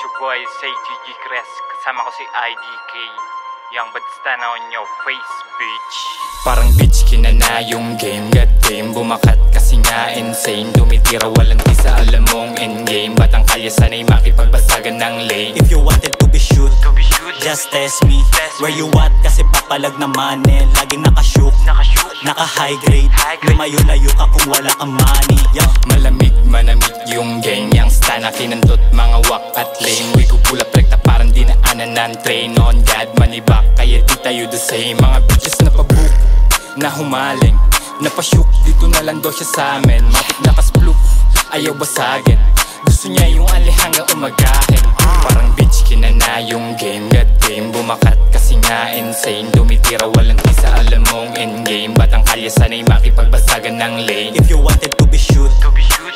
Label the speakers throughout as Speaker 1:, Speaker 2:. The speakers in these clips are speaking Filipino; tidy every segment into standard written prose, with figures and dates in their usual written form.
Speaker 1: It's your boy, say TG Cres. Kasama ko si IDK. Yang badista na on your face, bitch.
Speaker 2: Parang bitch, kinana yung game. God game, bumakat kasi nga insane. Tumitira walang tisa, alam mong endgame. Batang kalye sanay makipagbasagan ng lane.
Speaker 3: If you wanted to be shoot, just test me. Where you at kasi papalag naman eh. Laging nakashook, naka-high grade. Lumayo-layo ka kung wala kang money.
Speaker 2: Malamig, manamig yung gang. Yang stana kinantot, mga wak at lame. We kukula prekta parang dinaanan ng train. On God, manibak, kaya di tayo the same. Mga bitches na pabook, na humaling, napashook, dito na lang daw siya sa amin. Matik na kaspluk, ayaw basagin. Gusto niya yung ali hanggang umagahin. Parang bitch, kinana yung game. God game, bumakat kasi nga insane. Tumitira walang tisa, alam mong endgame. Batang kalye sanay makipagbasagan ng lane.
Speaker 3: If you wanted to be shoot,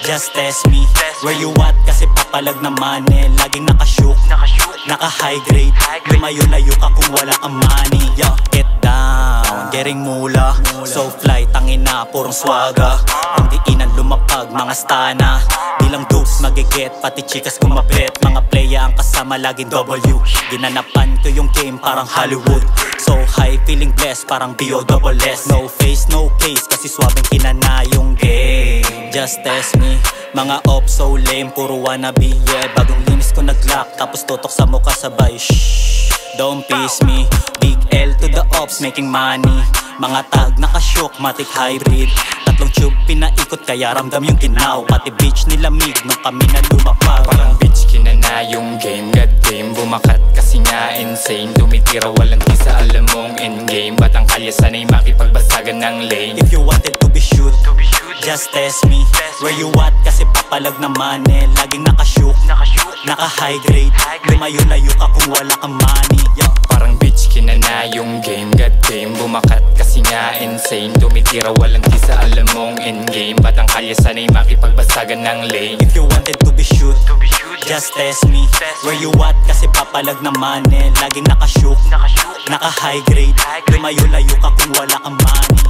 Speaker 3: just test me. Where you at kasi papalag naman eh. Laging nakashook, naka-high grade. Lumayo-layo ka kung wala kang money. Get down, getting mula. So fly, tangina, purong swaga. Ang diinan lumapag, mga stana. Di lang dupes, magiget, pati chikas kumapit. Mga playa ang kasama, laging W. Ginanapan ko yung game, parang Hollywood. So high, feeling blessed, parang B.O.S.S. No face, no case, kasi swabing kinana yung game. Just test me, mga op so lame, puro wannabe, yeah. Bagong linis ko nag-lock, tapos tutok sa mukha sabay. Shh, don't piss me. Big L to the ops, making money. Mga tag nakashook, matik hybrid. Tatlong tube pinaikot, kaya ramdam yung kinaw. Pati bitch nilamig nung kami na lumapag.
Speaker 2: Parang bitch, kinana yung game. God game, bumakat kasi nga insane. Tumitira walang tisa, alam mong endgame. Batang kalye sanay makipagbasagan ng lane.
Speaker 3: If you wanted to be shoot, just test me. Where you at kasi papalag naman eh. Laging nakashook, naka-high grade. Lumayo-layo ka kung wala kang money.
Speaker 2: Parang bitch, kinana yung game. God game, bumakat kasi nga insane. Tumitira walang tisa, alam mong endgame. Batang kalye sanay makipagbasagan ng lane.
Speaker 3: If you wanted to be shoot, just test me. Where you at kasi papalag naman eh. Laging nakashook, naka-high grade. Lumayo-layo ka kung wala kang money.